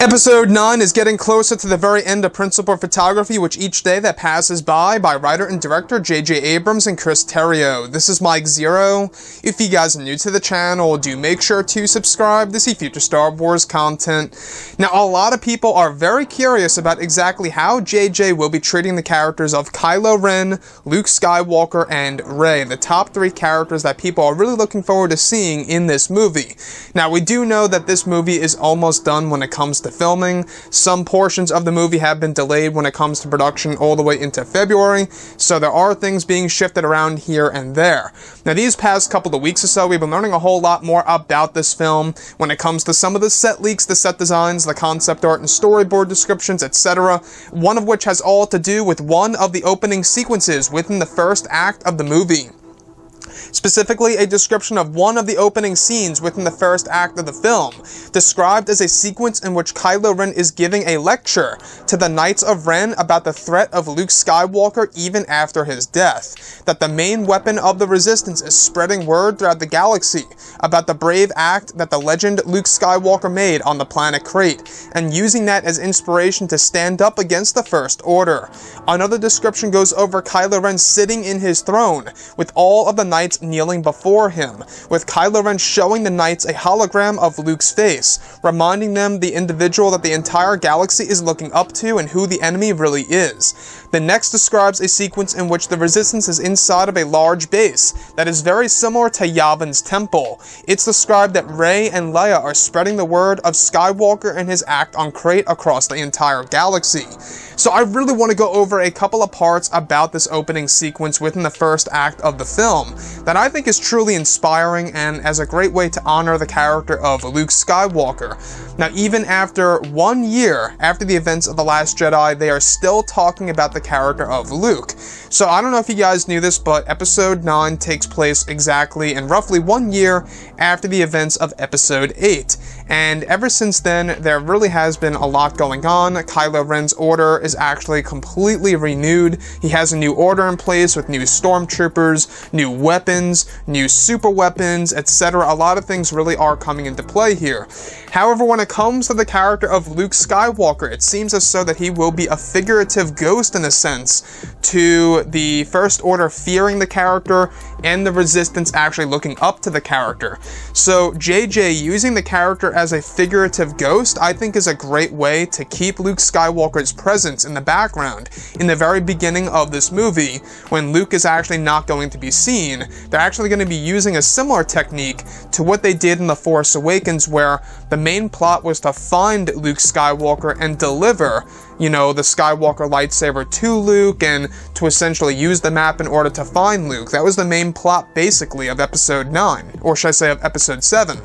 Episode 9 is getting closer to the very end of principal photography, which each day that passes by writer and director J.J. Abrams and Chris Terrio. This is Mike Zero. If you guys are new to the channel, do make sure to subscribe to see future Star Wars content. Now, a lot of people are very curious about exactly how J.J. will be treating the characters of Kylo Ren, Luke Skywalker, and Rey, the top 3 characters that people are really looking forward to seeing in this movie. Now, we do know that this movie is almost done when it comes to filming. Some portions of the movie have been delayed when it comes to production all the way into February, so there are things being shifted around here and there. Now, these past couple of weeks or so, we've been learning a whole lot more about this film when it comes to some of the set leaks, the set designs, the concept art and storyboard descriptions, etc., one of which has all to do with one of the opening sequences within the first act of the movie. Specifically, a description of one of the opening scenes within the first act of the film, described as a sequence in which Kylo Ren is giving a lecture to the Knights of Ren about the threat of Luke Skywalker even after his death, that the main weapon of the Resistance is spreading word throughout the galaxy about the brave act that the legend Luke Skywalker made on the planet Crate, and using that as inspiration to stand up against the First Order. Another description goes over Kylo Ren sitting in his throne, with all of the Knights kneeling before him, with Kylo Ren showing the Knights a hologram of Luke's face, reminding them the individual that the entire galaxy is looking up to and who the enemy really is. The next describes a sequence in which the Resistance is inside of a large base that is very similar to Yavin's temple. It's described that Rey and Leia are spreading the word of Skywalker and his act on Crate across the entire galaxy. So I really want to go over a couple of parts about this opening sequence within the first act of the film that I think is truly inspiring and as a great way to honor the character of Luke Skywalker. Now, even after 1 year after the events of The Last Jedi, they are still talking about the character of Luke. So I don't know if you guys knew this, but Episode 9 takes place exactly in roughly 1 year after the events of Episode 8. And ever since then, there really has been a lot going on. Kylo Ren's order is actually completely renewed. He has a new order in place with new stormtroopers, new weapons, new super weapons, etc. A lot of things really are coming into play here. However, when it comes to the character of Luke Skywalker, it seems as though that he will be a figurative ghost in a sense to the First Order fearing the character and the Resistance actually looking up to the character. So JJ using the character as a figurative ghost, I think, is a great way to keep Luke Skywalker's presence in the background. In the very beginning of this movie, when Luke is actually not going to be seen, they're actually going to be using a similar technique to what they did in The Force Awakens, where the main plot was to find Luke Skywalker and deliver, the Skywalker lightsaber to Luke and to essentially use the map in order to find Luke. That was the main plot, basically, of Episode 9, or should I say of Episode 7.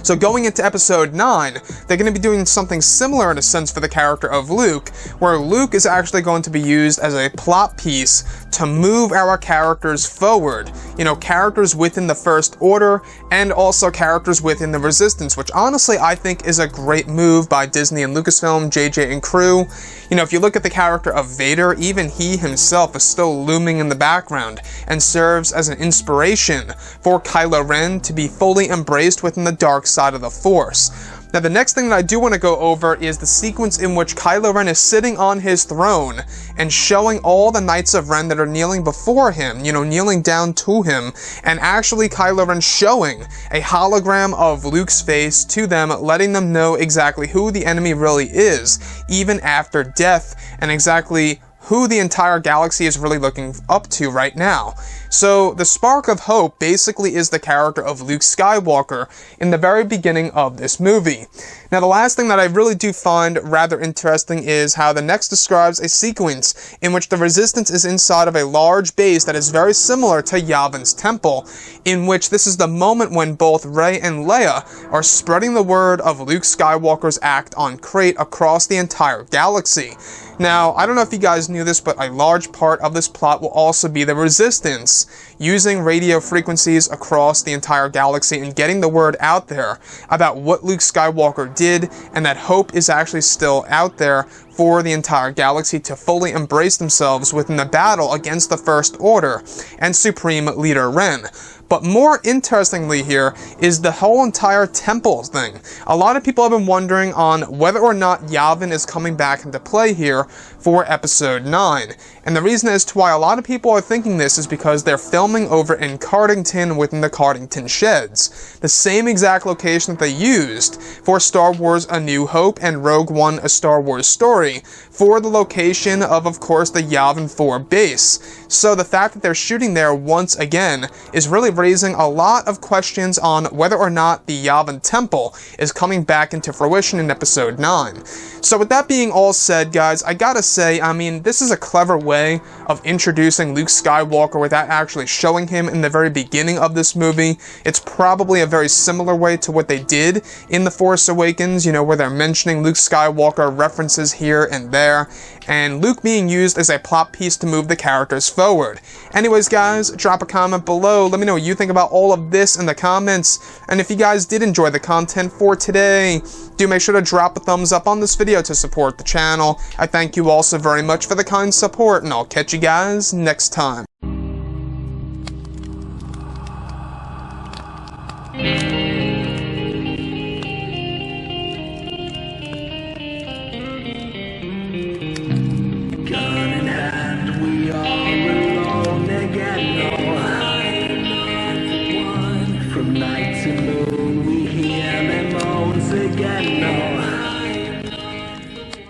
So going into Episode 9, they're going to be doing something similar in a sense for the character of Luke, where Luke is actually going to be used as a plot piece to move our characters forward. Characters within the First Order, and also characters within the Resistance, which honestly I think is a great move by Disney and Lucasfilm, JJ and crew. If you look at the character of Vader, even he himself is still looming in the background, and serves as an inspiration for Kylo Ren to be fully embraced within the dark side of the Force. Now, the next thing that I do want to go over is the sequence in which Kylo Ren is sitting on his throne and showing all the Knights of Ren that are kneeling before him, kneeling down to him, and actually Kylo Ren showing a hologram of Luke's face to them, letting them know exactly who the enemy really is, even after death, and exactly who the entire galaxy is really looking up to right now. So the spark of hope basically is the character of Luke Skywalker in the very beginning of this movie. Now, the last thing that I really do find rather interesting is how the next describes a sequence in which the Resistance is inside of a large base that is very similar to Yavin's temple, in which this is the moment when both Rey and Leia are spreading the word of Luke Skywalker's act on Crate across the entire galaxy. Now, I don't know if you guys knew this, but a large part of this plot will also be the Resistance using radio frequencies across the entire galaxy and getting the word out there about what Luke Skywalker did, and that hope is actually still out there for the entire galaxy to fully embrace themselves within the battle against the First Order and Supreme Leader Ren. But more interestingly here is the whole entire temple thing. A lot of people have been wondering on whether or not Yavin is coming back into play here for episode 9. And the reason as to why a lot of people are thinking this is because they're filming over in Cardington within the Cardington Sheds. The same exact location that they used for Star Wars A New Hope and Rogue One A Star Wars Story for the location of course, the Yavin 4 base. So the fact that they're shooting there once again is really raising a lot of questions on whether or not the Yavin Temple is coming back into fruition in episode 9. So with that being all said, guys, I gotta say, I mean, this is a clever way of introducing Luke Skywalker without actually showing him in the very beginning of this movie. It's probably a very similar way to what they did in The Force Awakens, you know, where they're mentioning Luke Skywalker references here and there, and Luke being used as a plot piece to move the characters forward. Anyways, guys, drop a comment below. Let me know what you think about all of this in the comments. And if you guys did enjoy the content for today, do make sure to drop a thumbs up on this video to support the channel. I thank you all so very much for the kind support, and I'll catch you guys next time.